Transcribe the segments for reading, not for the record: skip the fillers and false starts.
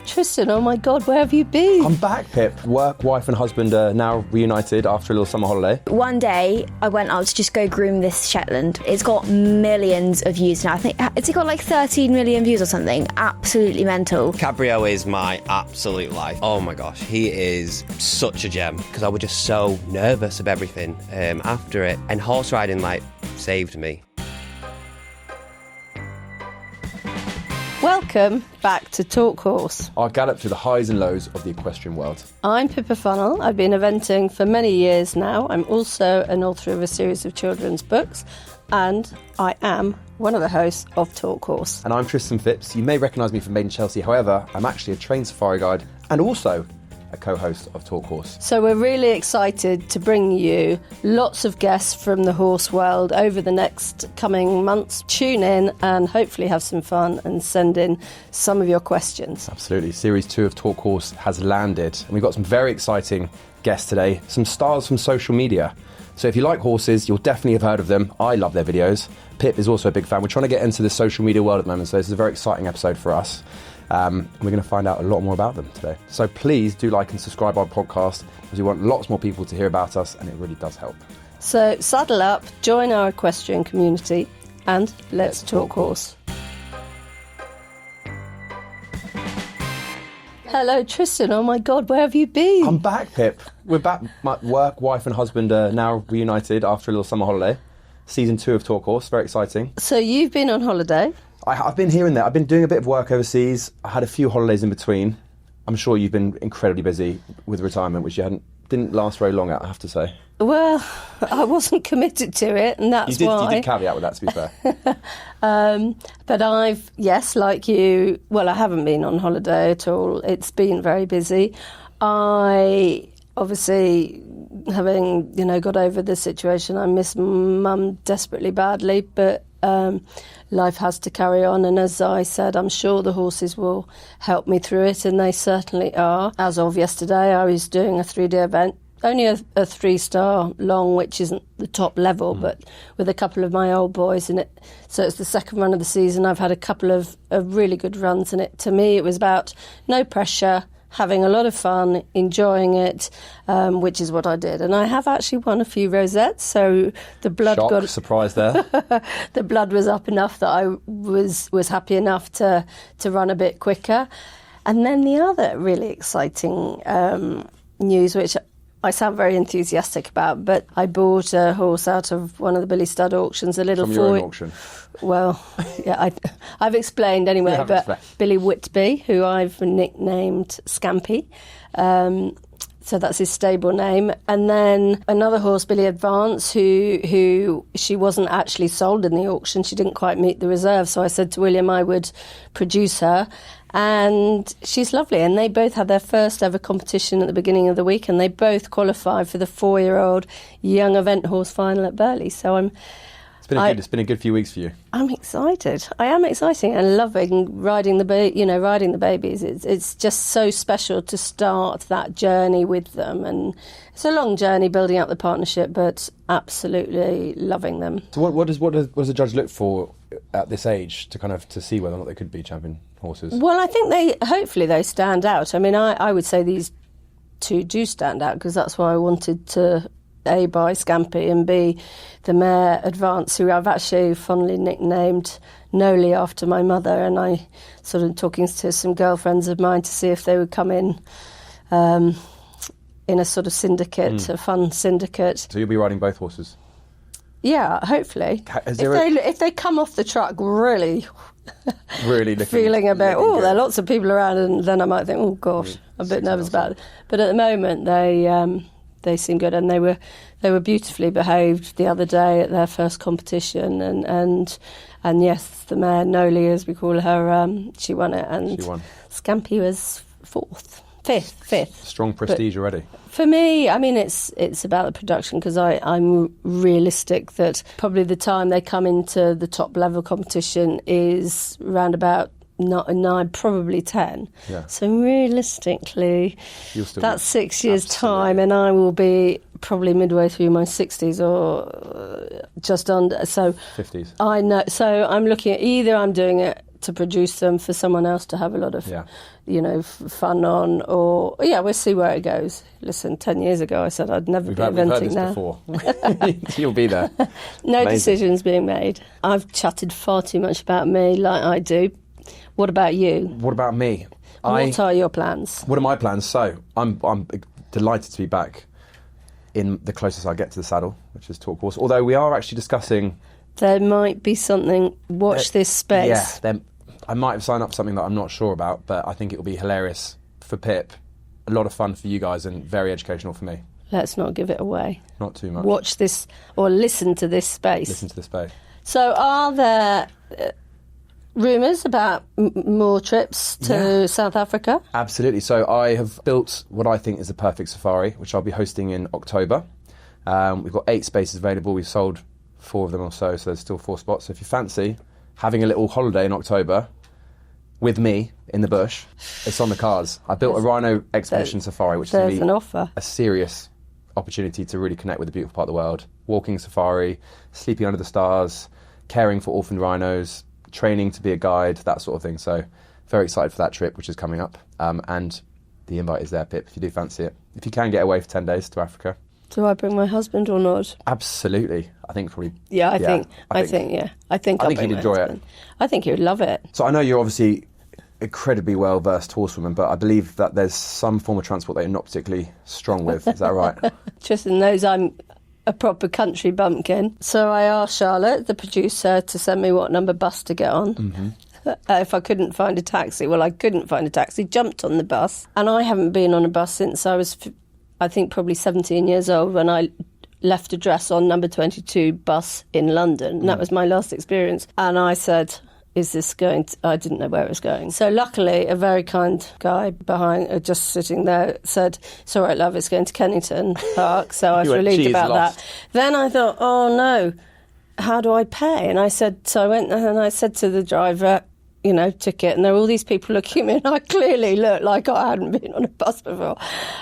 Tristan, oh my God, where have you been? I'm back, Pip. Work, wife and husband are now reunited after a little summer holiday. One day, I went out to just go groom this Shetland. It's got millions of views now. I think it's got like 13 million views or something. Absolutely mental. Cabrio is my absolute life. Oh my gosh, he is such a gem because I was just so nervous of everything after it. And horse riding, saved me. Welcome back to Talk Horse. Our gallop through the highs and lows of the equestrian world. I'm Pippa Funnell. I've been eventing for many years now. I'm also an author of a series of children's books, and I am one of the hosts of Talk Horse. And I'm Tristan Phipps. You may recognise me from Made in Chelsea. However, I'm actually a trained safari guide and also a co-host of Talk Horse. So we're really excited to bring you lots of guests from the horse world over the next coming months. Tune in and hopefully have some fun and send in some of your questions. Absolutely. Series 2 of Talk Horse has landed. And we've got some very exciting guests today. Some stars from social media. So if you like horses, you'll definitely have heard of them. I love their videos. Pip is also a big fan. We're trying to get into the social media world at the moment, so this is a very exciting episode for us. We're going to find out a lot more about them today. So please do like and subscribe our podcast because we want lots more people to hear about us, and it really does help. So saddle up, join our equestrian community, and let's talk horse. Hello, Tristan. Oh my God, where have you been? I'm back, Pip. We're back. My work, wife and husband are now reunited after a little summer holiday. Season 2 of Talk Horse, very exciting. So you've been on holiday. I've been here and there. I've been doing a bit of work overseas. I had a few holidays in between. I'm sure you've been incredibly busy with retirement, which didn't last very long at, I have to say. Well, I wasn't committed to it, and that's why. You did caveat with that, to be fair. But I've, yes, like you, well, I haven't been on holiday at all. It's been very busy. I, obviously, having, got over the situation, I miss Mum desperately badly, but life has to carry on, and as I said, I'm sure the horses will help me through it, and they certainly are. As of yesterday, I was doing a 3-day event, only a 3-star long, which isn't the top level, but with a couple of my old boys in it. So it's the second run of the season. I've had a couple of really good runs in it. To me, it was about no pressure, having a lot of fun, enjoying it, which is what I did. And I have actually won a few rosettes, so the blood surprise there. The blood was up enough that I was happy enough to run a bit quicker. And then the other really exciting news, which I sound very enthusiastic about, but I bought a horse out of one of the Billy Stud auctions, a little From your own auction? Well, yeah, I've explained anyway, but Billy Whitby, who I've nicknamed Scampy, so that's his stable name. And then another horse, Billy Advance, who she wasn't actually sold in the auction. She didn't quite meet the reserve, so I said to William I would produce her. And she's lovely, and they both had their first ever competition at the beginning of the week, and they both qualified for the 4-year-old young event horse final at Burghley. So it's been a good few weeks for you. I'm excited. I am exciting and loving riding the babies. It's just so special to start that journey with them, and it's a long journey building up the partnership, but absolutely loving them. So what does the judge look for at this age to see whether or not they could be champion horses? Well, I think hopefully they stand out. I mean, I would say these two do stand out, because that's why I wanted to A, buy Scampy, and B, the mare Advance, who I've actually fondly nicknamed Noli after my mother, and I sort of talking to some girlfriends of mine to see if they would come in a sort of syndicate, a fun syndicate. So you'll be riding both horses? Yeah, hopefully. If they come off the truck really feeling a bit, there are lots of people around, and then I might think, oh gosh, I'm a bit nervous about it. But at the moment, they seem good, and they were beautifully behaved the other day at their first competition, and yes, the mare Noli, as we call her, she won it, and Scampy was fifth. Strong prestige already. For me, I mean, it's about the production, because I'm realistic that probably the time they come into the top level competition is round about not 9, probably 10. Yeah. So realistically, that's 6 years' time, and I will be probably midway through my 60s or just under. So 50s. I know. So I'm looking at either I'm doing it to produce them for someone else to have a lot of, fun on. Or, we'll see where it goes. Listen, 10 years ago I said I'd never be eventing we've heard this now. Before. You'll be there. No Amazing. decisions being made. I've chatted far too much about me, like I do. What about you? What about me? What are your plans? What are my plans? So, I'm delighted to be back in the closest I get to the saddle, which is Talk Horse. Although we are actually discussing... There might be something, watch this space. Yeah, I might have signed up for something that I'm not sure about, but I think it will be hilarious for Pip, a lot of fun for you guys, and very educational for me. Let's not give it away. Not too much. Watch this, or listen to this space. Listen to the space. So are there rumours about more trips to South Africa? Absolutely. So I have built what I think is the perfect safari, which I'll be hosting in October. We've got 8 spaces available. We've sold 4 of them or so there's still 4 spots. So if you fancy having a little holiday in October with me in the bush, it's on the cards. I built a rhino expedition safari, which is an offer. A serious opportunity to really connect with the beautiful part of the world. Walking safari, sleeping under the stars, caring for orphaned rhinos, training to be a guide, that sort of thing. So very excited for that trip, which is coming up. And the invite is there, Pip, if you do fancy it. If you can get away for 10 days to Africa. Do I bring my husband or not? Absolutely. I think probably... I think he'd enjoy it. I think he would love it. So I know you're obviously incredibly well-versed horsewoman, but I believe that there's some form of transport that you're not particularly strong with. Is that right? Tristan knows I'm a proper country bumpkin. So I asked Charlotte, the producer, to send me what number bus to get on. Mm-hmm. If I couldn't find a taxi. Well, I couldn't find a taxi, jumped on the bus. And I haven't been on a bus since I was... I think probably 17 years old when I left address on number 22 bus in London. And that was my last experience. And I said, is this going to... I didn't know where it was going. So luckily, a very kind guy behind, just sitting there, said, it's all right, love, it's going to Kennington Park. So I was relieved about that. Then I thought, oh no, how do I pay? And I said, so I went and I said to the driver, ticket, and there were all these people looking at me, and I clearly looked like I hadn't been on a bus before.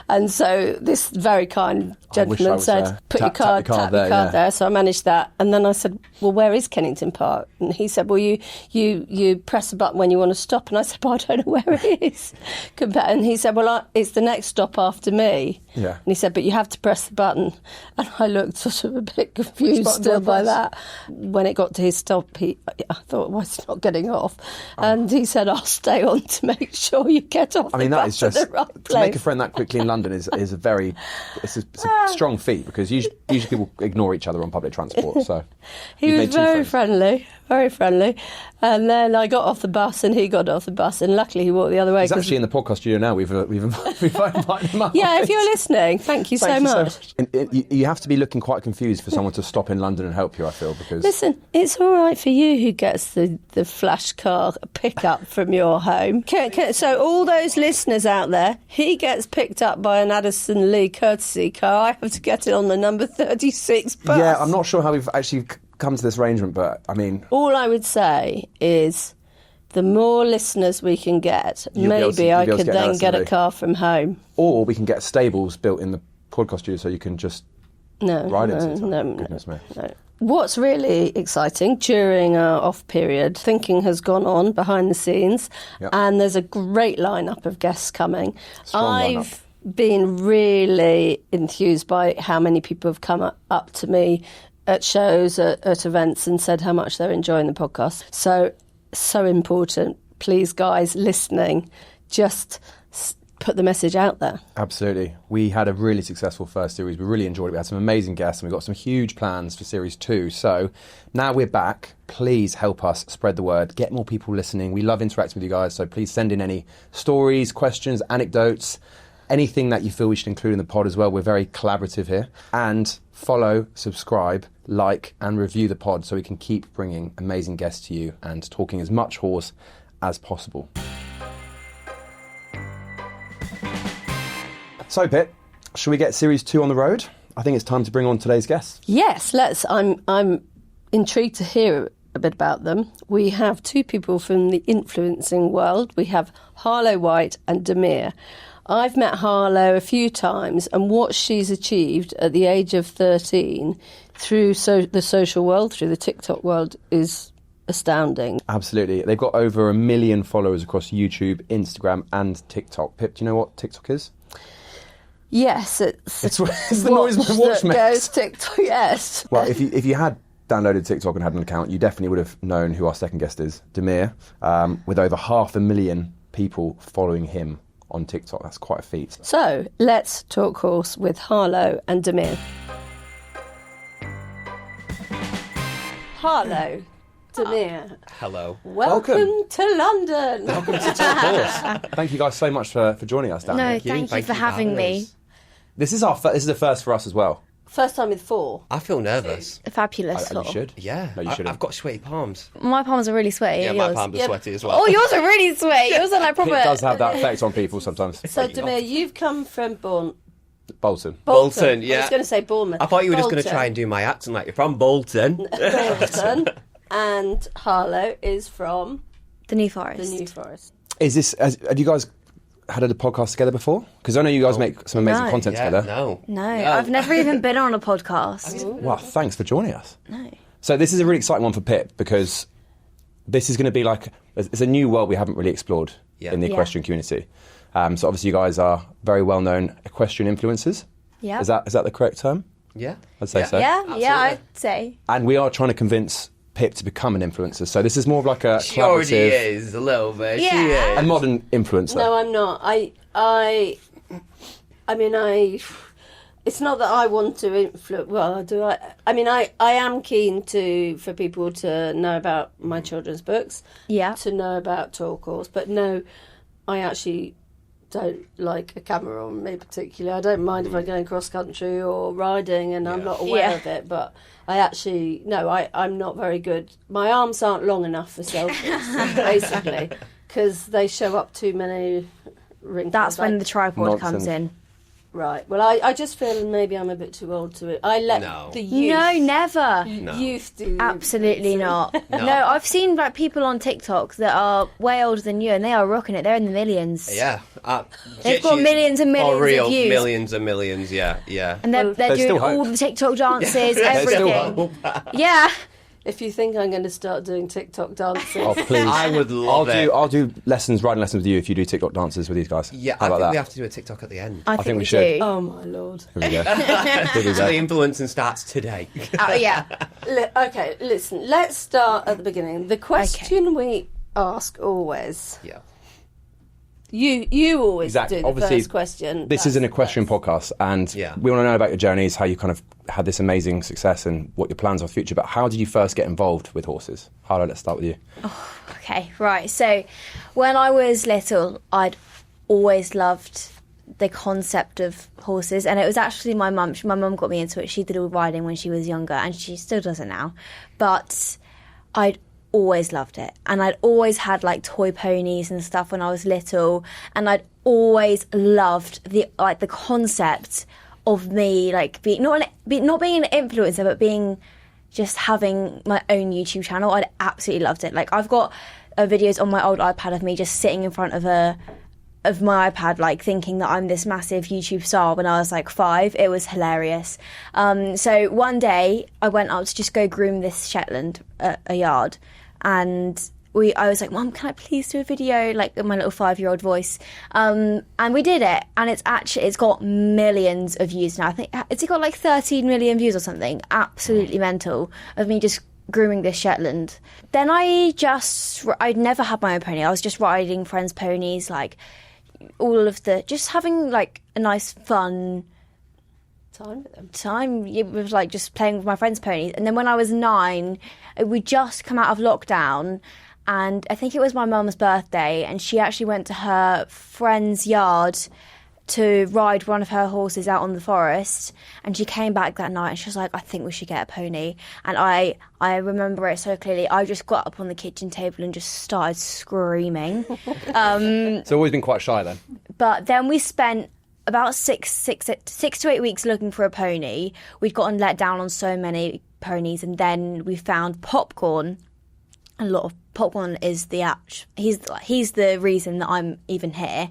And so this very kind gentleman said, put your card there. So I managed that. And then I said, well, where is Kennington Park? And he said, well, you press a button when you want to stop. And I said, well, I don't know where it is. And he said, well, it's the next stop after me. Yeah. And he said, but you have to press the button. And I looked sort of a bit confused still by that. When it got to his stop, I thought, well, it's not getting off. And he said, I'll stay on to make sure you get off the bus at the right place. To make a friend that quickly in London is a very it's a strong feat, because usually people ignore each other on public transport. So he was very friendly. And then I got off the bus and he got off the bus, and luckily he walked the other way. He's actually in the podcast studio now. We've invited him up. Yeah, if you're listening, thank you so much. You have to be looking quite confused for someone to stop in London and help you, I feel, because... Listen, it's all right for you who gets the flash car pickup from your home. So all those listeners out there, he gets picked up by an Addison Lee courtesy car. I have to get it on the number 36 bus. Yeah, I'm not sure how we've actually come to this arrangement, but I mean... All I would say is the more listeners we can get, maybe I could then get a car from home. Or we can get stables built in the podcast studio so you can just ride into it. No. What's really exciting, during our off period, thinking has gone on behind the scenes, and there's a great lineup of guests coming. I've been really enthused by how many people have come up to me at shows, at events, and said how much they're enjoying the podcast. So important. Please, guys listening, just put the message out there. Absolutely. We had a really successful first series. We really enjoyed it. We had some amazing guests, and we've got some huge plans for series 2. So now we're back. Please help us spread the word. Get more people listening. We love interacting with you guys, so please send in any stories, questions, anecdotes, anything that you feel we should include in the pod as well. We're very collaborative here. And follow, subscribe, like and review the pod so we can keep bringing amazing guests to you and talking as much horse as possible. So, Pip, shall we get series 2 on the road? I think it's time to bring on today's guests. Yes, let's. I'm intrigued to hear a bit about them. We have 2 people from the influencing world. We have Harlow White and Demir. I've met Harlow a few times, and what she's achieved at the age of 13 through the social world, through the TikTok world, is astounding. Absolutely. They've got over 1 million followers across YouTube, Instagram and TikTok. Pip, do you know what TikTok is? Yes, it's the noise my watch makes. Goes TikTok, yes. Well, if you had downloaded TikTok and had an account, you definitely would have known who our second guest is, Demir, with over 500,000 people following him on TikTok. That's quite a feat. So, let's talk horse with Harlow and Demir. Harlow, Demir. Hello. Welcome to London. Welcome to Talk Horse. Thank you guys so much for joining us down No, here. thank you for having me. This is this is the first for us as well. First time with 4. I feel nervous. Fabulous. You should. Yeah. No, you shouldn't. I've got sweaty palms. My palms are really sweaty. Yeah, yours? my palms are sweaty as well. Oh, yours are really sweaty. Yours are like proper. It does have that effect on people sometimes. So, Demir, you've come from Bolton. Bolton, yeah. I was going to say Bournemouth. I thought you were just going to Bolton. try and do my accent like you're from Bolton. Bolton. And Harlow is from The New Forest. the New Forest. Have you guys had a podcast together before? Because I know you guys make some amazing No. content Yeah, together. no. No, I've never even been on a podcast. Well, thanks for joining us. No. So this is a really exciting one for Pip because this is going to be like it's a new world we haven't really explored in the equestrian community. So obviously you guys are very well known equestrian influencers. Yeah. Is that the correct term? Yeah. I'd say so. Yeah, Absolutely. yeah, I'd say. And we are trying to convince Pip to become an influencer. So this is more of like a She already collaborative, is, a little bit. Yeah. She is. a modern influencer. No, I'm not. It's not that I want to influence. Well, do I? I mean, I am keen for people to know about my children's books. Yeah. To know about Talk Horse, but no, I actually don't like a camera on me particularly. I don't mind if I'm going cross country or riding and I'm not aware of it, but I'm not very good. My arms aren't long enough for selfies, basically, because they show up too many wrinkles. That's when the tripod Nonsense. comes in. Right. Well, I just feel maybe I'm a bit too old to it. I let No. the youth. No, never. Youth do. Absolutely not. No, I've seen like people on TikTok that are way older than you, and they are rocking it. They're in the millions. Yeah. They've got millions and millions for real, of views. millions and millions, yeah. And they're There's doing still hope. all the TikTok dances, There's still everything. hope. Yeah. If you think I'm going to start doing TikTok dances, Oh, please. I would love it. I'll do riding lessons with you if you do TikTok dances with these guys. Yeah, How I about think that? we have to do a TikTok at the end. I think we we should. do. oh my lord. Here we go. Here we So the go. influencing starts today. Yeah. Okay, listen. Let's start at the beginning. The question we ask always. Yeah. You always Exactly. do the Obviously, first question. This is an equestrian podcast, and Yeah. we want to know about your journeys, how you kind of had this amazing success, and what your plans are for the future. But how did you first get involved with horses? Harlow, let's start with you. Okay, right. So when I was little, I'd always loved the concept of horses, and it was actually my mum. My mum got me into it. She did all riding when she was younger, and she still does it now. But I'd always loved it, and I'd always had like toy ponies and stuff when I was little, and I'd always loved the concept of me like being not being an influencer, but being just having my own YouTube channel. I'd absolutely loved it. Like I've got videos on my old iPad of me just sitting in front of my iPad, like thinking that I'm this massive YouTube star when I was like 5. It was hilarious. So one day I went out to just go groom this Shetland at a yard, and I was like, Mum, can I please do a video, like in my little 5-year-old voice? And we did it, and it's got millions of views now. I think it's got like 13 million views or something. Absolutely mental, of me just grooming this Shetland. Then I'd never had my own pony. I was just riding friends' ponies, like just having like a nice fun time with them. It was like just playing with my friends' ponies. And then when I was 9, we'd just come out of lockdown, and I think it was my mum's birthday, and she actually went to her friend's yard to ride one of her horses out on the forest, and she came back that night and she was like, I think we should get a pony. And I remember it so clearly. I just got up on the kitchen table and just started screaming. It's always been quite shy then. But then we spent about 6 to 8 weeks looking for a pony. We'd gotten let down on so many ponies, and then we found Popcorn. A lot of Popcorn is he's the reason that I'm even here.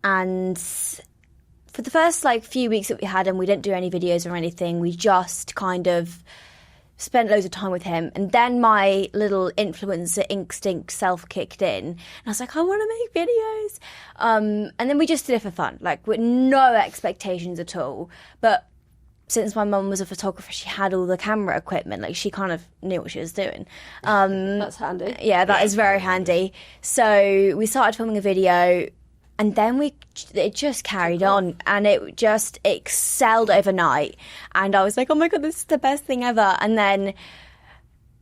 And for the first few weeks that we had him, we didn't do any videos or anything. We just kind of spent loads of time with him, and then my little influencer instinct self kicked in, and I was like, I want to make videos, and then we just did it for fun, like with no expectations at all. But since my mum was a photographer, she had all the camera equipment, like she kind of knew what she was doing. That's handy. Yeah, that is very handy. So we started filming a video, and then it just carried on, and it just excelled overnight. And I was like, oh my God, this is the best thing ever. And then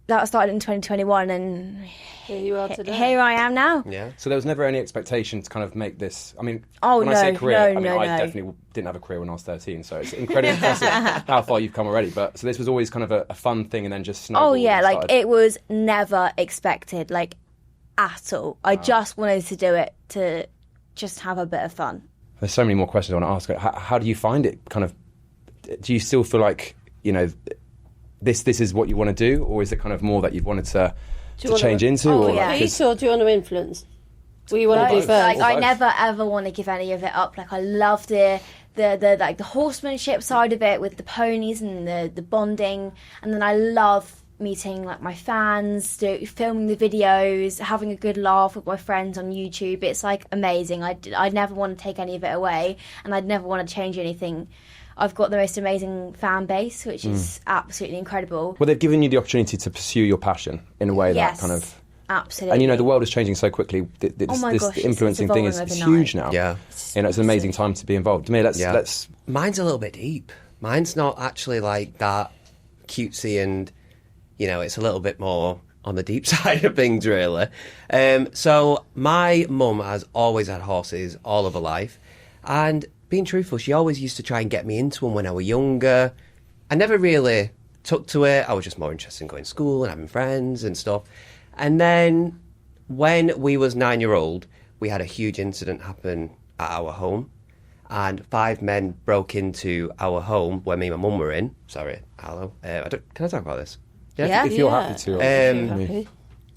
that started in 2021, and here you are today. Here I am now. Yeah. So there was never any expectation to kind of make this. I mean, Oh, when no, I say career, no, I mean, no, I no. definitely didn't have a career when I was 13, so it's incredibly impressive how far you've come already. But so this was always kind of a fun thing, and then just snowballed. Oh yeah, and like started- it was never expected, like at all. I just wanted to do it to just have a bit of fun. There's so many more questions I want to ask. How do you find it? Kind of, do you still feel like, you know, this is what you want to do, or is it kind of more that you've wanted to change into? Oh, or yeah. like, 'cause- Or do you want to influence? What you want to do Like, first? I never ever want to give any of it up. Like I love the like the horsemanship side of it with the ponies and the bonding, and then I love meeting like my fans, filming the videos, having a good laugh with my friends on YouTube. It's like amazing. I'd never want to take any of it away, and I'd never want to change anything. I've got the most amazing fan base, which is absolutely incredible. well, they've given you the opportunity to pursue your passion in a way Yes, that kind of. absolutely. And you know, the world is changing so quickly. Oh my gosh, it's influencing thing is evolving it's overnight. huge now. Yeah. You know, it's an amazing time to be involved. Demir, let's Mine's a little bit deep. Mine's not actually like that cutesy, and you know, it's a little bit more on the deep side of things, really. So my mum has always had horses all of her life, and being truthful, she always used to try and get me into them when I was younger. I never really took to it. I was just more interested in going to school and having friends and stuff. And then when we was 9-year-old, we had a huge incident happen at our home, and 5 men broke into our home where me and my mum were in. Sorry, Harlow. Can I talk about this? Yeah. if you're happy to. Happy.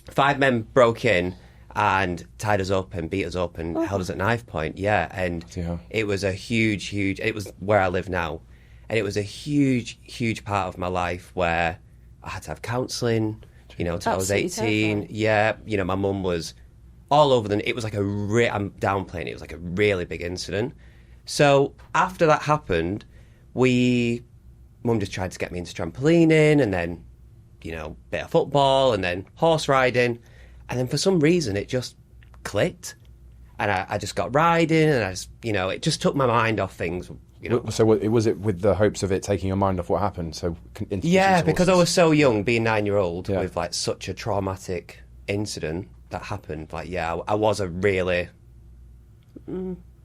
5 men broke in and tied us up and beat us up and held us at knife point. Yeah, and Yeah. it was a huge. It was where I live now, and it was a huge part of my life where I had to have counselling. You know, till I was Absolutely 18. terrifying. Yeah, you know, my mum was all over the. It was like I'm downplaying it. It was like a really big incident. So after that happened, mum just tried to get me into trampolining, and then, you know, bit of football, and then horse riding, and then for some reason it just clicked, and I just got riding, and I just, you know, it just took my mind off things. You know. So was it with the hopes of it taking your mind off what happened? So Yeah, because I was so young, being 9-year-old, Yeah. with like such a traumatic incident that happened. Like, yeah, I was a really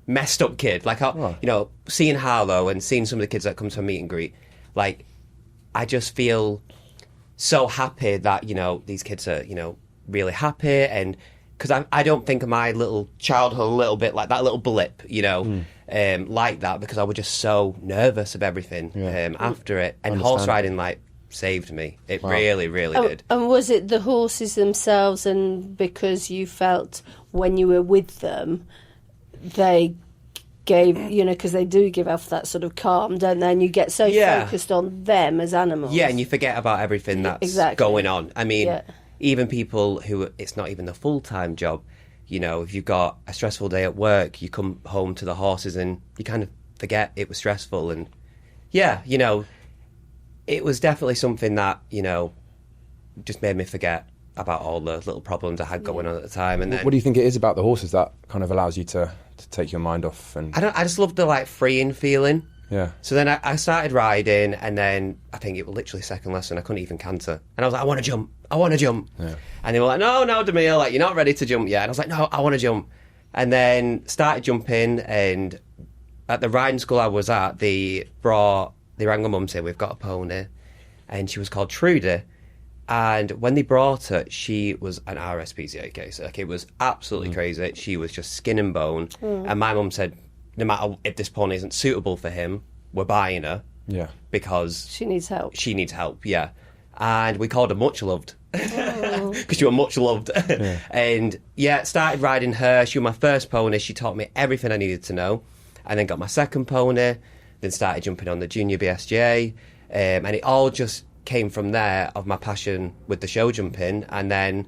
messed up kid. Like, you know, seeing Harlow and seeing some of the kids that come to a meet and greet, like, I just feel so happy that, you know, these kids are, you know, really happy. And because I don't think of my little childhood a little bit like that little blip, you know, like that, because I was just so nervous of everything after it. And horse riding, like, saved me. It really, really did. And was it the horses themselves, and because you felt when you were with them, they gave, you know, because they do give off that sort of calm, don't they? And you get so focused on them as animals. Yeah, and you forget about everything that's going on. I mean, even people who, it's not even a full-time job, you know, if you've got a stressful day at work, you come home to the horses and you kind of forget it was stressful. And yeah, you know, it was definitely something that, you know, just made me forget about all the little problems I had going on at the time. And then, what do you think it is about the horses that kind of allows you to take your mind off? And I just love the, like, freeing feeling. yeah. So then I started riding, and then I think it was literally second lesson, I couldn't even canter. And I was like, I want to jump. Yeah. And they were like, no, Demir, like, you're not ready to jump yet. And I was like, no, I want to jump. And then started jumping, and at the riding school I was at, they rang my mum, said, we've got a pony. And she was called Trudy. And when they brought her, she was an RSPCA case. Like, it was absolutely crazy. She was just skin and bone. And my mum said, no matter if this pony isn't suitable for him, we're buying her. Yeah. Because She needs help. she needs help, yeah. And we called her Much Loved. Because she was much loved. And yeah, started riding her. She was my first pony. She taught me everything I needed to know. And then got my second pony. Then started jumping on the junior BSJ. And it all just came from there of my passion with the show jumping, and then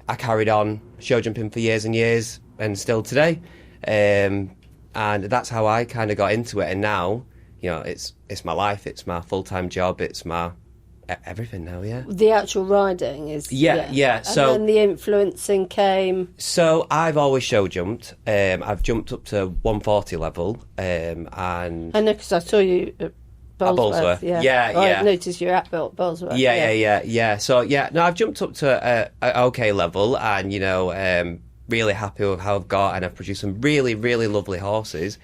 I carried on show jumping for years and years, and still today. And that's how I kind of got into it. And now, you know, it's my life, it's my full-time job, it's my everything now. Yeah, The actual riding is yeah. So and then the influencing came. So I've always show jumped. I've jumped up to 140 level, and I know because I saw you at Bolesworth. Yeah. I noticed you're at Bolesworth. Yeah. So I've jumped up to a okay level, and you know, really happy with how I've got, and I've produced some really, really lovely horses,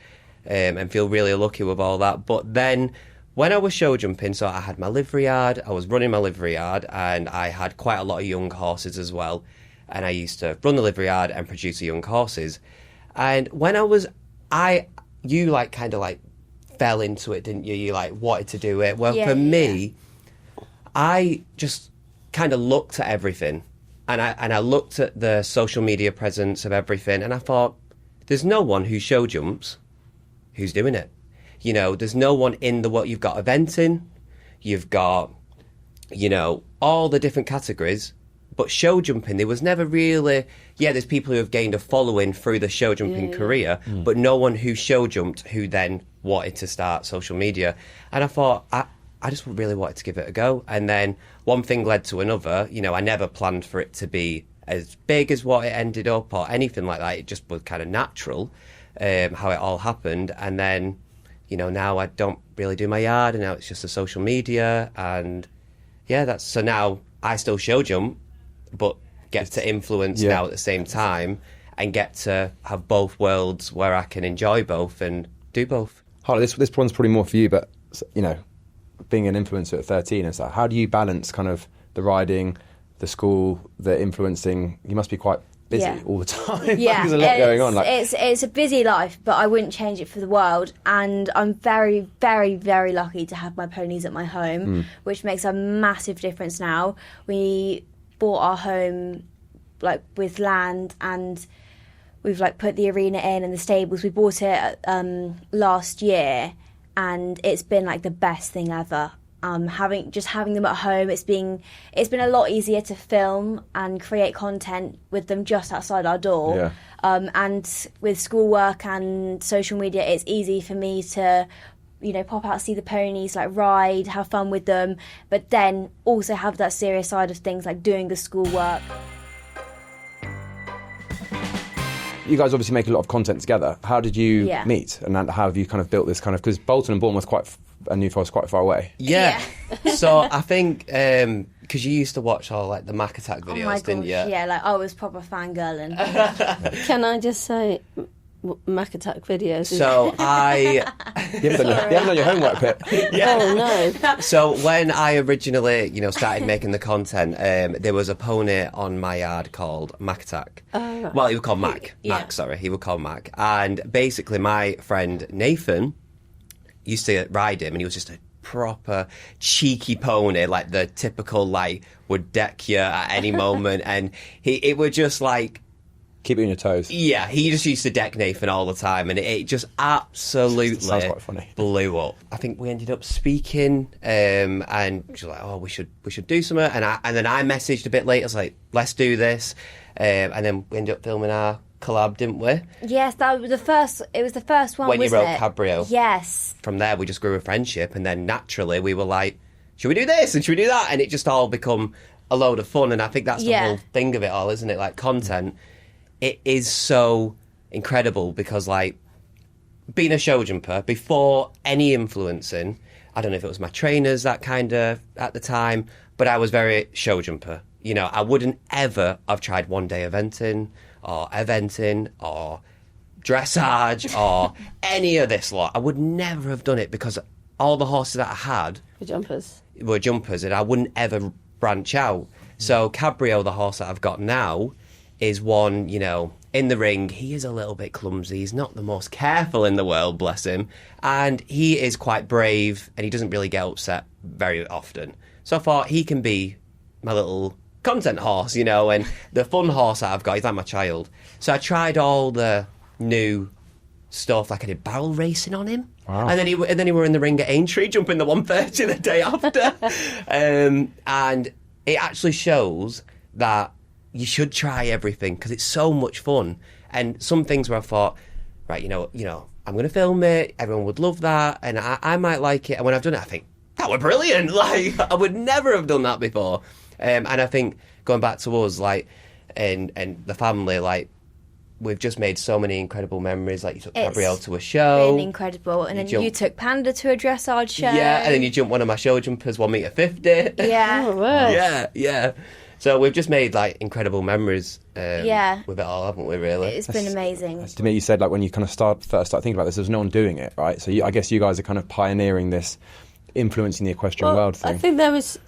and feel really lucky with all that. But then, when I was show jumping, so I had my livery yard, I was running my livery yard, and I had quite a lot of young horses as well. And I used to run the livery yard and produce the young horses. And when you like kind of like fell into it, didn't you? You like wanted to do it. Well, for me, I just kind of looked at everything, and I looked at the social media presence of everything, and I thought, there's no one who show jumps who's doing it. You know, there's no one in the world. You've got eventing, you've got, you know, all the different categories, but show jumping, there was never really, there's people who have gained a following through the show jumping career, but no one who show jumped who then wanted to start social media. And I thought, I just really wanted to give it a go. And then one thing led to another. You know, I never planned for it to be as big as what it ended up or anything like that. It just was kind of natural how it all happened. And then, you know, now I don't really do my yard, and now it's just the social media, and so now I still show jump, but get to influence now at the same time, and get to have both worlds where I can enjoy both and do both. Harlow, this one's probably more for you, but you know, being an influencer at 13 and stuff, how do you balance kind of the riding, the school, the influencing? You must be quite busy all the time. Yeah, there's a lot going on. It's a busy life, but I wouldn't change it for the world. And I'm very, very, very lucky to have my ponies at my home, which makes a massive difference now. We bought our home like with land, and we've like put the arena in and the stables. We bought it last year, and it's been like the best thing ever. Having them at home, it's been a lot easier to film and create content with them just outside our door. And with schoolwork and social media, it's easy for me to, you know, pop out, see the ponies, like ride, have fun with them, but then also have that serious side of things, like doing the schoolwork. You guys obviously make a lot of content together. How did you meet, and how have you kind of built this kind of, because Bolton and Bournemouth and New Forest quite far away. So I think because you used to watch all like the Mac Attack videos, didn't you? Yeah, like I was proper fangirling. Can I just say, Mac Attack videos? So you haven't done your homework, Pip. Oh no. So when I originally, you know, started making the content, there was a pony on my yard called Mac Attack. Oh, right. Well, he was called Mac. He was called Mac. And basically my friend Nathan used to ride him, and he was just a proper cheeky pony, like the typical, like, would deck you at any moment, and it would just like keep you on your toes. Yeah, he just used to deck Nathan all the time, and it just absolutely sounds quite funny. Blew up. I think we ended up speaking, and she was like, "Oh, we should do something." And then I messaged a bit later. I was like, "Let's do this," and then we ended up filming our collab, didn't we? Yes, that was the first. It was the first one. When you wasn't wrote it? Cabrio. Yes. From there, we just grew a friendship, and then naturally we were like, "Should we do this and should we do that?" And it just all become a load of fun. And I think that's the whole thing of it all, isn't it? Like content. It is so incredible because, like, being a show jumper, before any influencing, I don't know if it was my trainers that kind of at the time, but I was very show jumper. You know, I wouldn't ever have tried one day eventing or dressage or any of this lot. I would never have done it because all the horses that I had were jumpers, and I wouldn't ever branch out. So Cabrio, the horse that I've got now, is one, you know, in the ring, he is a little bit clumsy. He's not the most careful in the world, bless him. And he is quite brave, and he doesn't really get upset very often. So I thought he can be my little content horse, you know, and the fun horse that I've got, he's like my child. So I tried all the new stuff. Like I did barrel racing on him. Wow. And then he were in the ring at Aintree, jumping the 130 the day after. And it actually shows that you should try everything because it's so much fun. And some things where I thought, right, you know, I'm going to film it. Everyone would love that, and I might like it. And when I've done it, I think that were brilliant. Like I would never have done that before. And I think going back to us, like, and the family, like, we've just made so many incredible memories. Like you took Gabrielle to a show, been incredible, and then you took Panda to a dressage show. Yeah, and then you jumped one of my show jumpers, 1.50 meter. Yeah, Oh, wow. yeah. So we've just made like incredible memories. With it all, haven't we? Really, it's been amazing. To me, you said like when you kind of first start thinking about this, there's no one doing it, right? So I guess you guys are kind of pioneering this, influencing the equestrian world thing. I think there's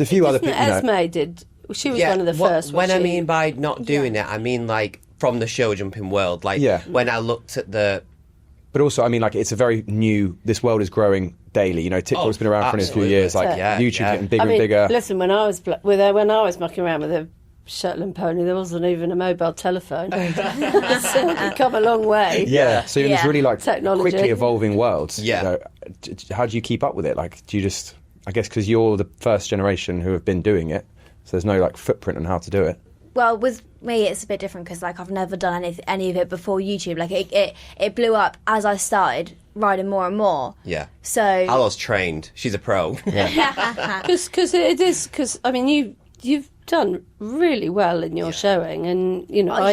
a few other people. Esme did. She was one of the first. When I mean by not doing it, I mean like from the show jumping world. Like when I looked at the. But also, I mean, like it's a very new. This world is growing daily. You know, TikTok's been around for a few years. Like YouTube's getting bigger and bigger. Listen, when I was mucking around with a Shetland pony, there wasn't even a mobile telephone. So it's come a long way. Yeah. So it's really like technology. quickly evolving worlds. Yeah. You know, how do you keep up with it? Like, do you just? I guess because you're the first generation who have been doing it, so there's no like footprint on how to do it. Well, with me, it's a bit different because like I've never done any of it before YouTube. Like it blew up as I started riding more and more. Yeah. So Hallow's trained. She's a pro. Because it is. Because I mean, you've done really well in your showing, and you know, I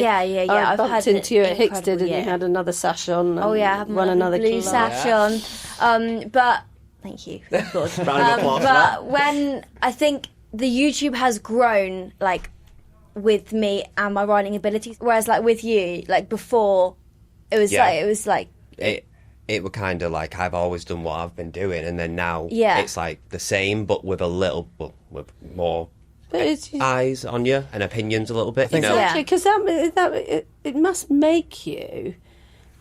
I've bumped had into you at incredible Hicksted, and you had another sash on. And I have won my another blue class. sash on. But thank you. Good. Round of applause for that. But when I think the YouTube has grown, like with me and my riding abilities, whereas like with you, like before, it was like it were kind of like I've always done what I've been doing, and then now it's like the same, but with with more eyes on you and opinions a little bit. Exactly, because it must make you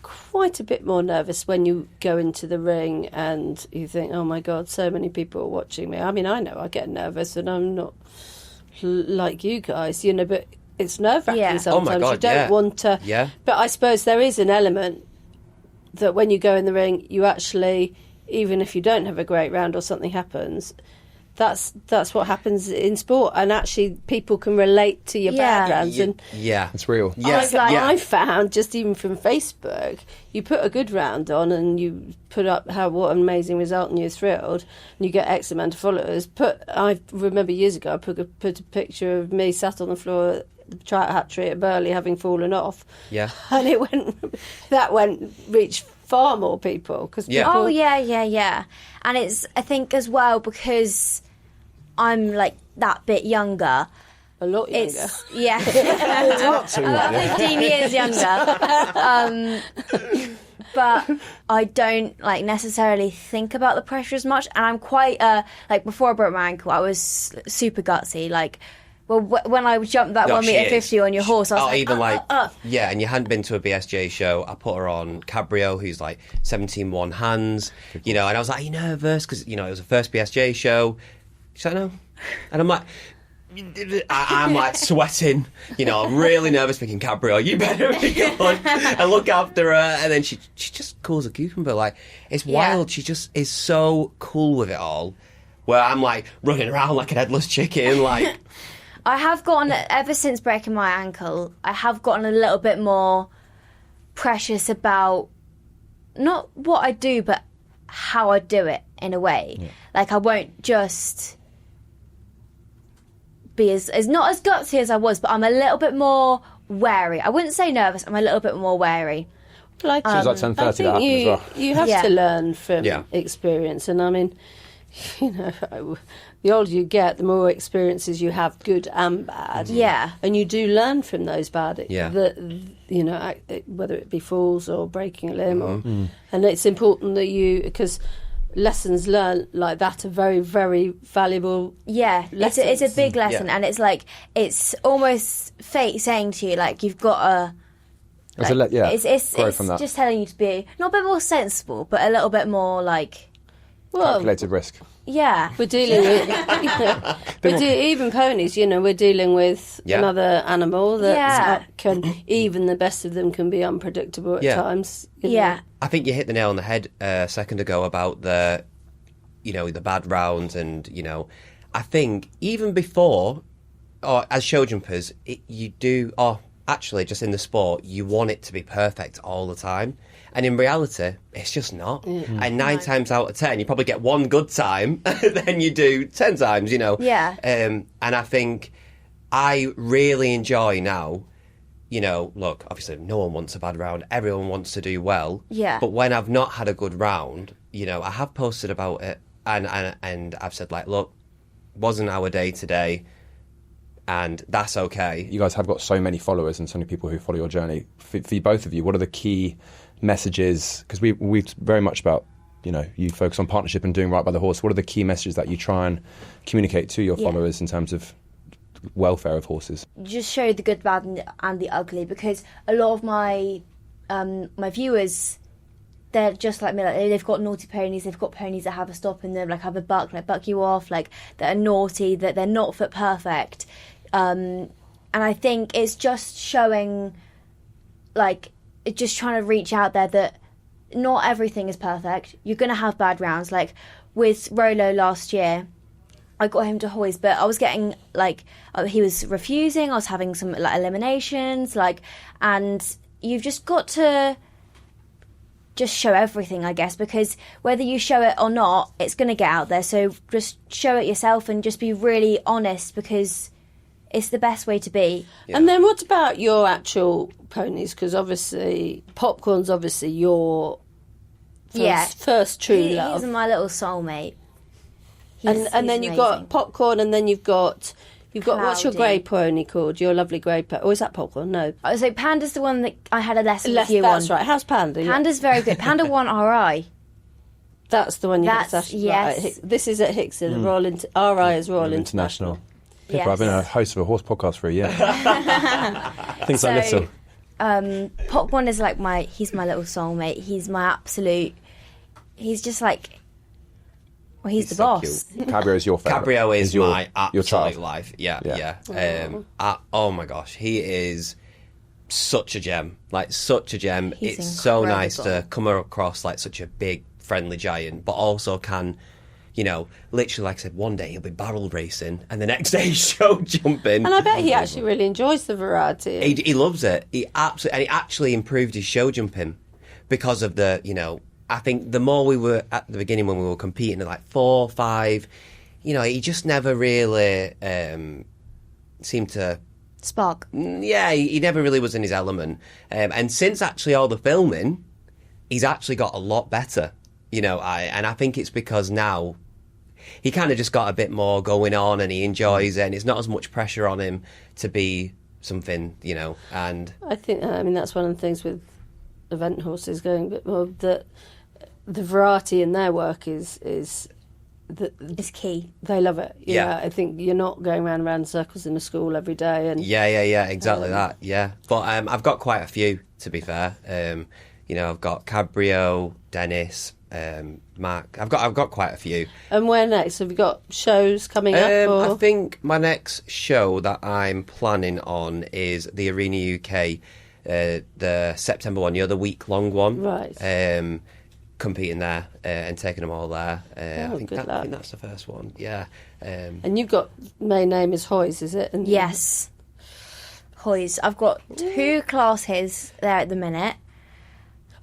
quite a bit more nervous when you go into the ring and you think, oh my God, so many people are watching me. I mean, I know I get nervous and I'm not like you guys, you know, but it's nerve-wracking sometimes. Oh my God, you don't want to. Yeah. But I suppose there is an element that when you go in the ring, you actually, even if you don't have a great round or something happens, that's what happens in sport, and actually people can relate to your bad rounds. It's real. I found, just even from Facebook, you put a good round on and you put up what an amazing result and you're thrilled and you get X amount of followers. I remember years ago I put a picture of me sat on the floor at the trout hatchery at Burley having fallen off. Yeah. And reached far more people. Oh, yeah. And it's, I think as well, because I'm like that bit younger. A lot younger. About 15 years younger. But I don't like necessarily think about the pressure as much, and I'm quite like before I broke my ankle, I was super gutsy. Like, well, when I jumped that 1.50 on your horse, I was and you hadn't been to a BSJ show. I put her on Cabrio, who's like 17-1 hands, you know, and I was like, are you nervous? Because, you know, it was the first BSJ show. She's like, no. And I'm like, I'm like sweating, you know, I'm really nervous thinking, Cabrio, you better be good. I look after her, and then she just cools a cucumber. Like, it's wild. She just is so cool with it all, where I'm like running around like an headless chicken, like... I have gotten, ever since breaking my ankle, I have gotten a little bit more precious about not what I do, but how I do it in a way. Yeah. Like, I won't just be as not as gutsy as I was, but I'm a little bit more wary. I wouldn't say nervous, I'm a little bit more wary. Like, seems like 10:30 that happened as well. You have to learn from experience, and I mean, you know, the older you get, the more experiences you have, good and bad. Yeah. And you do learn from those bad, Yeah. whether it be falls or breaking a limb. And it's important that because lessons learned like that are very, very valuable. Yeah, it's a big lesson, and it's like, it's almost fate saying to you, like, you've got to... It's from that. Just telling you to be not a bit more sensible, but a little bit more like... calculated risk. Yeah. We're dealing with even ponies. We're dealing with another animal that can even the best of them can be unpredictable at times. Yeah. I think you hit the nail on the head a second ago about the bad rounds, and I think even before, or as show jumpers, you do, or actually just in the sport, you want it to be perfect all the time. And in reality, it's just not. And 9 times out of 10, you probably get one good time than you do 10 times, Yeah. And I think I really enjoy now, look, obviously no one wants a bad round. Everyone wants to do well. Yeah. But when I've not had a good round, I have posted about it and I've said, like, look, wasn't our day today. And that's okay. You guys have got so many followers and so many people who follow your journey. For both of you, what are the key messages? Because we've very much about, you focus on partnership and doing right by the horse. What are the key messages that you try and communicate to your followers in terms of welfare of horses? Just show the good, bad, and the ugly, because a lot of my my viewers, they're just like me. Like, they've got naughty ponies. They've got ponies that have a stop in them, like have a buck you off, like that are naughty, that they're not foot perfect. And I think it's just showing, like, just trying to reach out there that not everything is perfect. You're going to have bad rounds. Like with Rolo last year, I got him to hoist, but I was getting, like, he was refusing. I was having some, like, eliminations, like, and you've just got to just show everything, I guess, because whether you show it or not, it's going to get out there. So just show it yourself and just be really honest, because it's the best way to be. Yeah. And then what about your actual ponies? Because obviously, Popcorn's obviously your first true love. He's my little soulmate. And then you've got Popcorn, and then you've got what's your grey pony called? Your lovely grey pony. Or is that Popcorn? No. So Panda's the one that I had a lesson with you on. That's right. How's Panda? Panda's very good. Panda won RI. That's the one you got. Yes. Right. This is at Hickson. RI is Royal International. Yes. I've been a host of a horse podcast for a year. Things like little. Popcorn is like he's my little soulmate. He's my absolute. He's just like. Well, he's the boss. Cabrio is your favourite. Cabrio is my your absolute life. Yeah. Oh my gosh, he is such a gem. Like, such a gem. He's it's incredible. so nice to come across like such a big, friendly giant, but also can. Literally, like I said, one day he'll be barrel racing, and the next day he's show jumping. And I bet he actually really enjoys the variety. He loves it. He actually improved his show jumping because of the. I think the more we were at the beginning when we were competing at like 4, 5, he just never really seemed to spark. Yeah, he never really was in his element. And since actually all the filming, he's actually got a lot better. And I think it's because now. He kind of just got a bit more going on, and he enjoys it, and it's not as much pressure on him to be something, and... I think, that's one of the things with event horses going a bit more, that the variety in their work is It's key. They love it. I think you're not going round and round in circles in a school every day. And exactly that, yeah. But I've got quite a few, to be fair. I've got Cabrio, Dennis... Mark, I've got quite a few. And where next? Have you got shows coming up? I think my next show that I'm planning on is the Arena UK, the September one. The week-long one. Right. Competing there and taking them all there. I think luck. that's the first one. Yeah. And you've got main name is Hoys, is it? Yes. Hoys. I've got 2 classes there at the minute.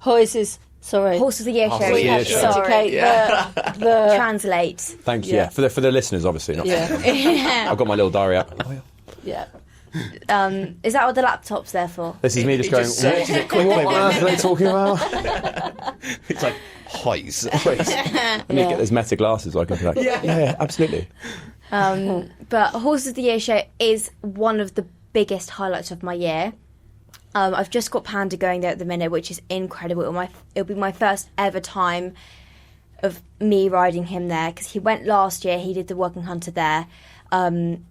Hoys is. Sorry. Horse of the Year show. Sorry. The translate. Thank you. Yeah. For the listeners, obviously. Not I've got my little diary up. Yeah. Is that what the laptop's there for? This is me just going, what on earth are they talking about? It's like, Hoys. I need to get those meta glasses so I can be like, yeah, absolutely. But Horse of the Year show is one of the biggest highlights of my year. I've just got Panda going there at the minute, which is incredible. It'll be my first ever time of me riding him there, because he went last year. He did the Working Hunter there, and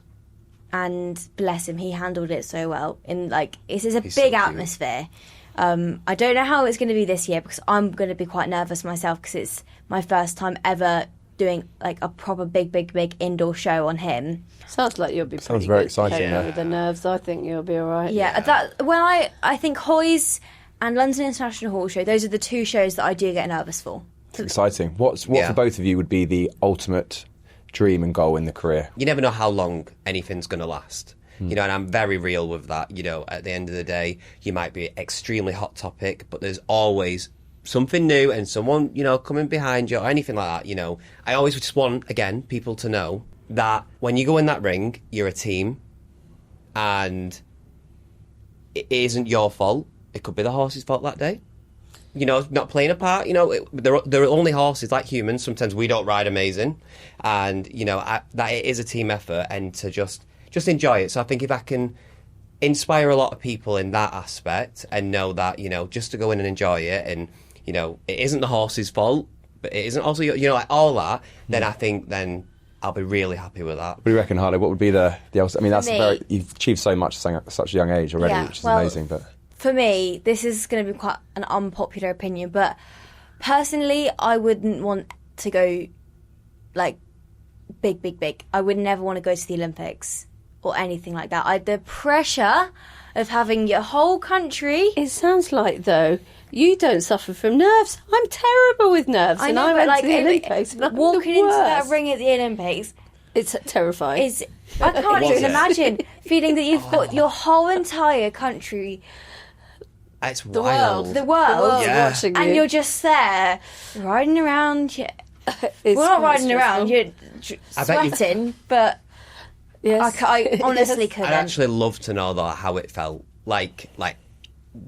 bless him, he handled it so well. This is a big atmosphere. I don't know how it's going to be this year, because I'm going to be quite nervous myself, because it's my first time ever doing like a proper big indoor show on him. Sounds like you'll be pretty Sounds very good exciting, coping with the nerves. I think you'll be all right. Yeah. That when I think Hoys and London International Horse Show, those are the two shows that I do get nervous for. It's exciting. What for both of you would be the ultimate dream and goal in the career? You never know how long anything's going to last. You know, and I'm very real with that. You know, at the end of the day, you might be extremely hot topic, but there's always something new and someone, you know, coming behind you or anything like that. You know, I always just want, again, people to know that when you go in that ring, you're a team and it isn't your fault. It could be the horse's fault that day. You know, not playing a part. You know, they're only horses like humans. Sometimes we don't ride amazing. And, you know, that it is a team effort and to just enjoy it. So I think if I can inspire a lot of people in that aspect and know that, you know, just to go in and enjoy it and, you know, it isn't the horse's fault, but it isn't also, you know, like all that, then I think then I'll be really happy with that. What do you reckon, Harlow? What would be the I mean, that's you've achieved so much at such a young age already, which is amazing. But for me, this is going to be quite an unpopular opinion, but personally, I wouldn't want to go like big. I would never want to go to the Olympics or anything like that. The pressure of having your whole country. It sounds like, though, you don't suffer from nerves. I'm terrible with nerves. I know, and I but went to the Olympics. Walking into that ring at the Olympics. It's terrifying. I can't even imagine feeling that you've got your whole entire country. It's wild. The world Yeah. watching you. and you're just there riding around. It's Well, not riding around, stressful. you're I bet you- sweating, but Yes. I honestly couldn't. I'd actually love to know though how it felt. Like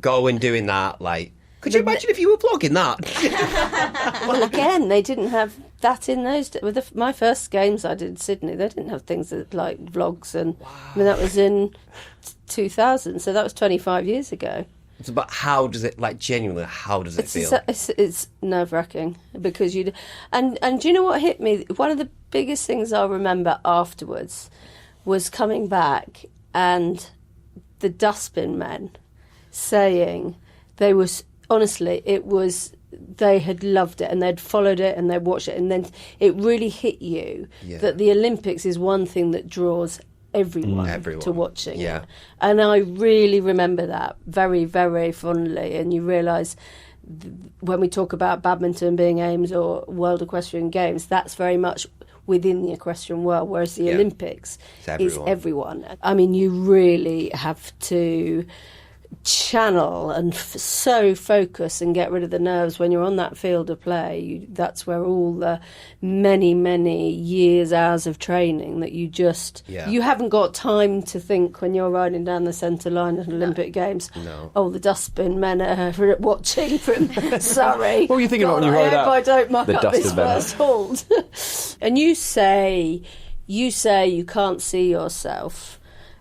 going doing that. Like, could you imagine if you were vlogging that? Well, again, they didn't have that in those days. With my first games I did in Sydney, they didn't have things like vlogs. And I mean, that was in 2000, so that was 25 years ago. But how does it, like, genuinely, how does it feel? It's nerve-wracking because and do you know what hit me? One of the biggest things I'll remember afterwards was coming back and the dustbin men saying they had loved it and they'd followed it and they'd watched it, and then it really hit you that the Olympics is one thing that draws everyone to watching it. And I really remember that very, very fondly. And you realise when we talk about badminton being Ames or World Equestrian Games, that's very much within the equestrian world, whereas the Olympics is everyone. I mean, you really have to channel and so focus and get rid of the nerves when you're on that field of play. That's where all the many years, hours of training that you just you haven't got time to think when you're riding down the centre line at Olympic Games. Oh, the dustbin men are watching from Surrey. What were you thinking about when you rode out? I don't muck the up this dustbin men? first hold. And you say you can't see yourself.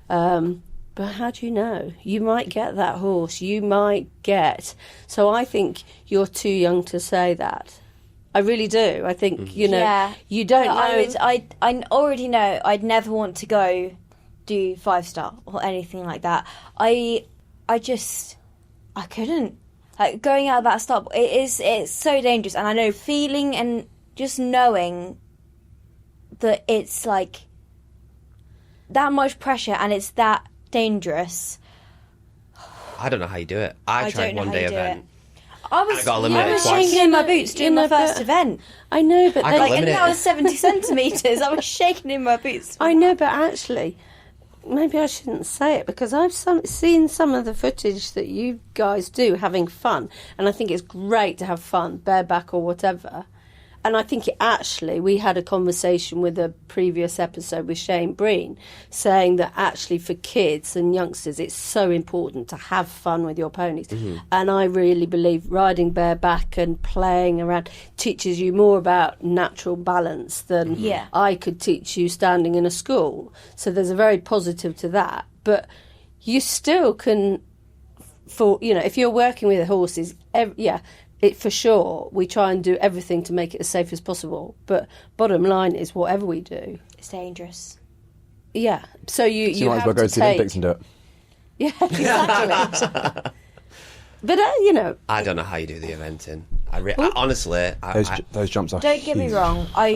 But how do you know? You might get that horse. You might get. So I think you're too young to say that. I really do. I think, you know, you don't know. I already know I'd never want to go do 5-star or anything like that. I couldn't. Like, going out of that stop, it's so dangerous. And I know feeling and just knowing that it's like that much pressure and it's that dangerous. I don't know how you do it. I tried one day event. I was eliminated twice. shaking in my boots doing my first event. I know, but and that was 70 centimetres. I was shaking in my boots. I know, but actually, maybe I shouldn't say it because I've seen some of the footage that you guys do having fun, and I think it's great to have fun, bareback or whatever. And I think we had a conversation with a previous episode with Shane Breen saying that actually for kids and youngsters, it's so important to have fun with your ponies. Mm-hmm. And I really believe riding bareback and playing around teaches you more about natural balance than I could teach you standing in a school. So there's a very positive to that. But you still can, if you're working with horses, for sure, we try and do everything to make it as safe as possible. But bottom line is, whatever we do, it's dangerous. Yeah. So you might as well go to the Olympics and do it. Yeah, exactly. But I don't know how you do the eventing. Honestly, those jumps are Don't get me huge. wrong. I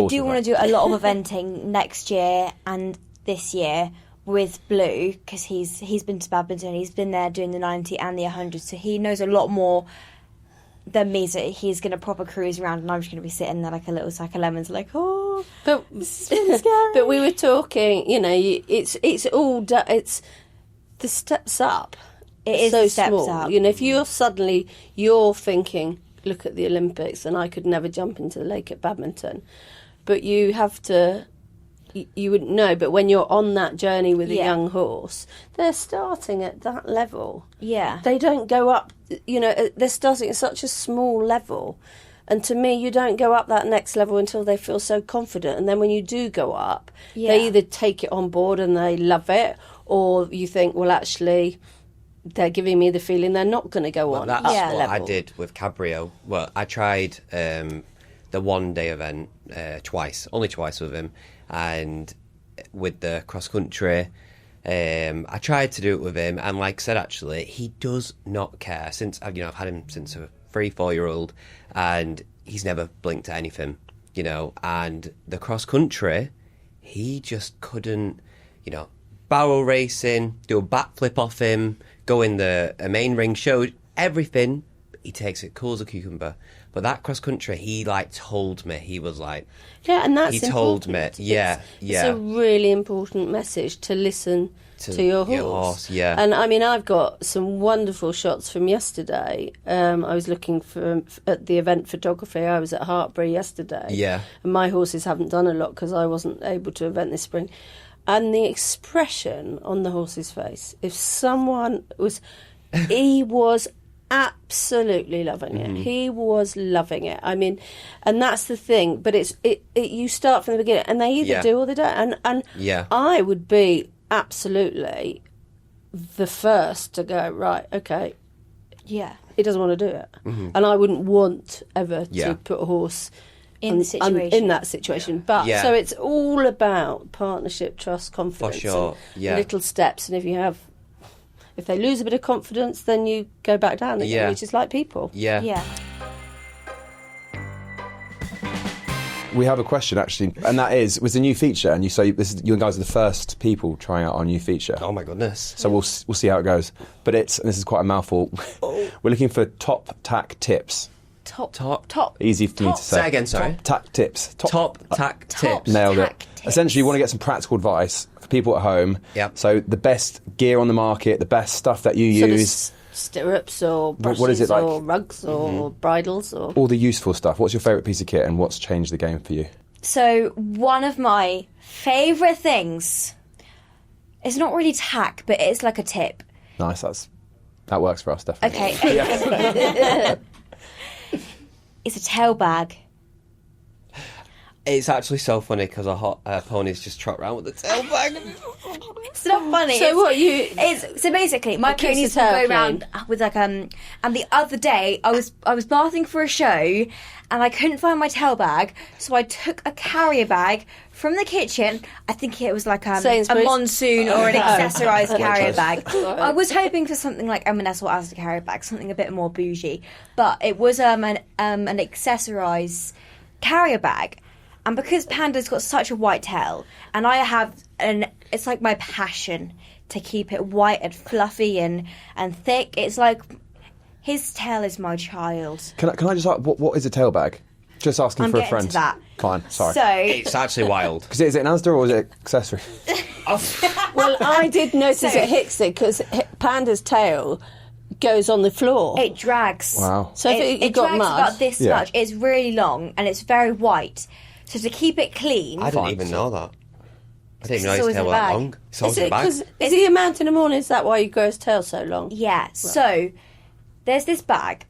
do want to do a lot of eventing next year and this year with Blue, because he's been to badminton. He's been there doing the 90 and the 100, so he knows a lot more than me. So he's going to proper cruise around, and I'm just going to be sitting there like a little sack of lemons, like, oh, but this is really scary. But we were talking, it's all it's the steps up. It is so the steps small. up. If you're thinking, look at the Olympics, and I could never jump into the lake at badminton, but you have to. You wouldn't know, but when you're on that journey with a young horse, they're starting at that level. Yeah. They don't go up, they're starting at such a small level. And to me, you don't go up that next level until they feel so confident. And then when you do go up, they either take it on board and they love it, or you think, well, actually, they're giving me the feeling they're not going to go on. That's up what level. I did with Cabrio. Well, I tried the one-day event only twice with him. And with the cross-country, I tried to do it with him. And like I said, actually, he does not care. Since I've had him since a 3-4-year-old, and he's never blinked at anything, And the cross-country, he just couldn't, barrel racing, do a backflip off him, go in the main ring, show everything. He takes it cool as a cucumber. But that cross country, he told me. He was like, yeah, and that's he told me, important. it's a really important message to listen to your horse. Yeah. And I mean, I've got some wonderful shots from yesterday. I was looking at the event photography. I was at Hartbury yesterday. Yeah. And my horses haven't done a lot because I wasn't able to event this spring. And the expression on the horse's face, if someone was, he was absolutely loving it. He was loving it. I mean, and that's the thing. But you start from the beginning, and they either do or they don't. And I would be absolutely the first to go, right, okay, he doesn't want to do it, and I wouldn't want ever to put a horse in that situation. But so it's all about partnership, trust, confidence, for sure. And little steps. And if they lose a bit of confidence, then you go back down again, which is like people. Yeah. We have a question actually, and that is, was a new feature, and you guys are the first people trying out our new feature. Oh my goodness! So we'll see how it goes. But and this is quite a mouthful. We're looking for top tack tips. Top. Easy for me to say. Say again, sorry. Top tack tips. Top tack tips. Nailed it. Tips. Essentially, you want to get some practical advice for people at home. Yep. So the best gear on the market, the best stuff that you use. Stirrups or brushes what is it like? or rugs or bridles or... All the useful stuff. What's your favourite piece of kit, and what's changed the game for you? So one of my favourite things, it's not really tack, but it's like a tip. Nice, that works for us, definitely. Okay. It's a tail bag. It's actually so funny because our ponies just trot around with the tail bag. It's not funny. So basically, my ponies will go around with and the other day I was bathing for a show and I couldn't find my tail bag, so I took a carrier bag from the kitchen. I think it was like a monsoon or an accessorised carrier bag. I was hoping for something like M&S or Asda carrier bag, something a bit more bougie, but it was an accessorised carrier bag. And because Panda's got such a white tail, and I have it's like my passion to keep it white and fluffy and thick. It's like his tail is my child. Can I just ask, what is a tail bag? Just asking for a friend. To that. Fine, sorry. So it's actually wild. Because is it an Asda or is it accessory? Well, I did notice at Hixie because Panda's tail goes on the floor. It drags. Wow. So if it got drags mud, about this much. It's really long and it's very white. So to keep it clean... I didn't even know that. I didn't even know his tail was that long. It's always in a bag. Is he a mountain in the morning? Is that why you grow his tail so long? Yeah. Right. So there's this bag.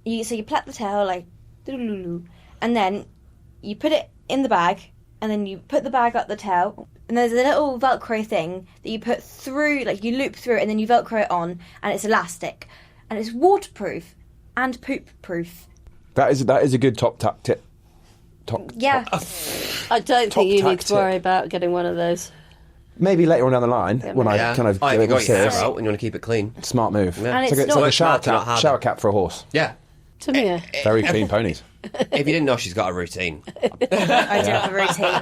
So you plait the tail like... And then you put it in the bag and then you put the bag up the tail and there's a little Velcro thing that you put through, like you loop through it and then you Velcro it on and it's elastic. And it's waterproof and poop-proof. That is a good top tip. I don't think you need to worry about getting one of those. Maybe later on down the line when I kind of if you get got your serious. hair out and you want to keep it clean. Smart move. Yeah. And It's it's like not- a shower Smart, not cap, hard. shower cap for a horse. Yeah. Demir. Very clean ponies. If you didn't know, she's got a routine. I do have a routine.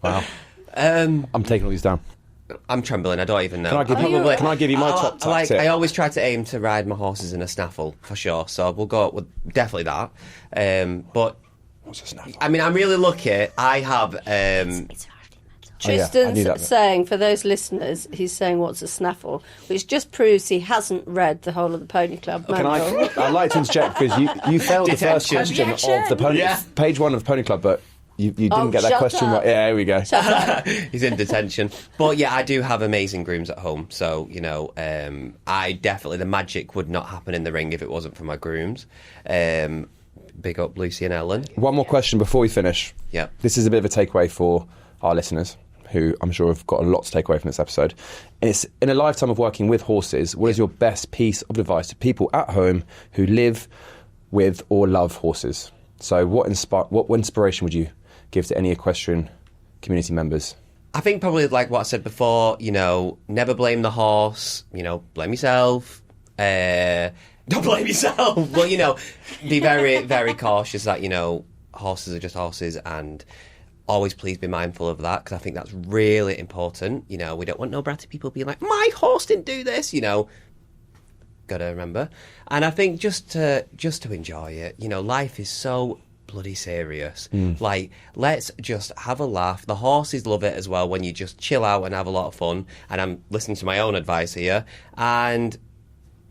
Wow. Um, I'm taking all these down. I'm trembling. I don't even know. Can I give you my top tip? I always try to aim to ride my horses in a snaffle for sure. So we'll go with definitely that. But What's a snaffle? I mean, I'm really lucky. I have. It's Tristan's saying, for those listeners, he's saying what's a snaffle, which just proves he hasn't read the whole of the Pony Club manual. I'd like to interject because you failed the first Detention. question of the Pony page 1 of Pony Club, but you didn't get that shut question up. right. Yeah, here we go. He's in detention. But yeah, I do have amazing grooms at home. So, you know, I definitely, the magic would not happen in the ring if it wasn't for my grooms. Big up Lucy and Ellen. One more question before we finish. Yeah. This is a bit of a takeaway for our listeners, who I'm sure have got a lot to take away from this episode. It's in a lifetime of working with horses, what is your best piece of advice to people at home who live with or love horses? So what inspiration would you give to any equestrian community members? I think probably like what I said before, you know, never blame the horse, you know, blame yourself. Don't blame yourself. But, you know, be very, very cautious that, you know, horses are just horses, and always please be mindful of that, because I think that's really important. You know, we don't want no bratty people being like, my horse didn't do this, you know. Gotta remember. And I think just to enjoy it, you know, life is so bloody serious. Like, let's just have a laugh. The horses love it as well when you just chill out and have a lot of fun. And I'm listening to my own advice here. And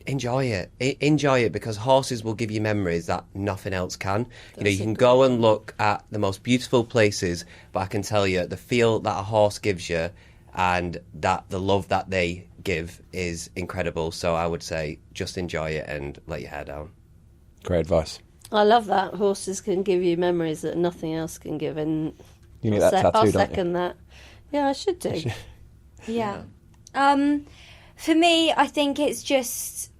enjoy it. Enjoy it, because horses will give you memories that nothing else can. You know, you can go and look at the most beautiful places, but I can tell you the feel that a horse gives you and that the love that they give is incredible. So I would say just enjoy it and let your hair down. Great advice. I love that. Horses can give you memories that nothing else can give, and You need that tattoo, I'll don't second that. Yeah, I should do. Yeah. For me, I think it's just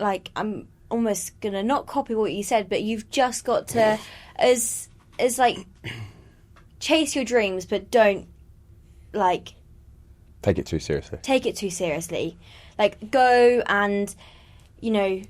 like, I'm almost gonna not copy what you said, but you've just got to as like chase your dreams, but don't like Take it too seriously. take it too seriously. Like, go and, you know,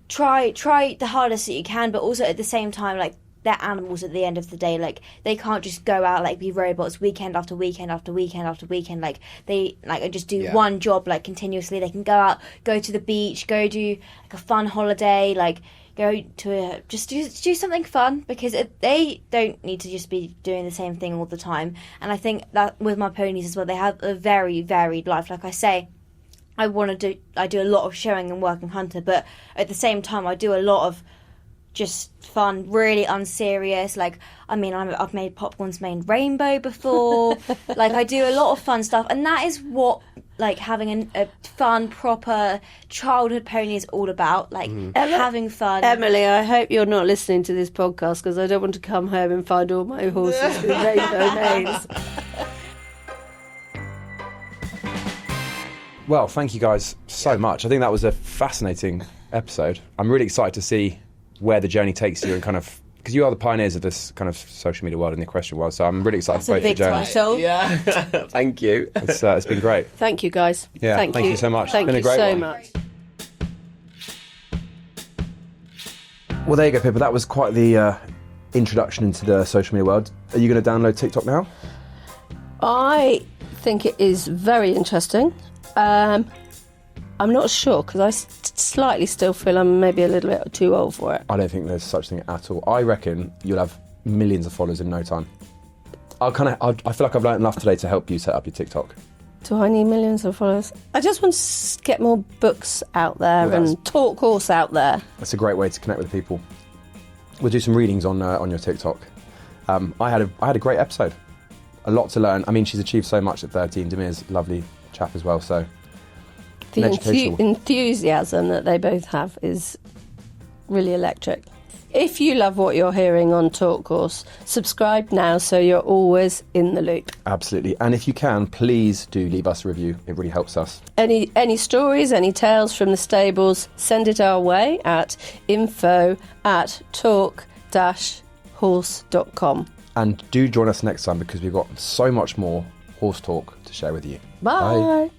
try the hardest that you can, but also at the same time, like, they're animals at the end of the day. Like, they can't just go out, like, be robots weekend after weekend after weekend after weekend. Like, they like just do one job, like, continuously. They can go out, go to the beach, go do like a fun holiday, like go to just do something fun, because they don't need to just be doing the same thing all the time. And I think that with my ponies as well, they have a very varied life. Like I say, I do a lot of showing and working hunter, but at the same time I do a lot of just fun, really unserious. Like, I mean, I've made Popcorn's main rainbow before. Like, I do a lot of fun stuff, and that is what, like, having a fun, proper childhood pony is all about. Like, having fun. Emily, I hope you're not listening to this podcast, because I don't want to come home and find all my horses with rainbow names. Well, thank you guys so much. I think that was a fascinating episode. I'm really excited to see where the journey takes you, and kind of, because you are the pioneers of this kind of social media world and the equestrian world, so I'm really excited for both your journeys. Yeah. Thank you. It's been great. Thank you, guys. Yeah, thank you so much. Thank It's been a you great so one. much. Well, there you go, Pippa. That was quite the introduction into the social media world. Are you going to download TikTok now? I think it is very interesting. I'm not sure, because I slightly still feel I'm maybe a little bit too old for it. I don't think there's such thing at all. I reckon you'll have millions of followers in no time. I feel like I've learned enough today to help you set up your TikTok. Do I need millions of followers? I just want to get more books out there and talk horse out there. That's a great way to connect with people. We'll do some readings on your TikTok. I had a great episode. A lot to learn. I mean, she's achieved so much at 13. Demir's a lovely chap as well, so... The enthusiasm that they both have is really electric. If you love what you're hearing on Talk Horse, subscribe now so you're always in the loop. Absolutely. And if you can, please do leave us a review. It really helps us. Any stories, any tales from the stables, send it our way at info@talk-horse.com. And do join us next time, because we've got so much more horse talk to share with you. Bye.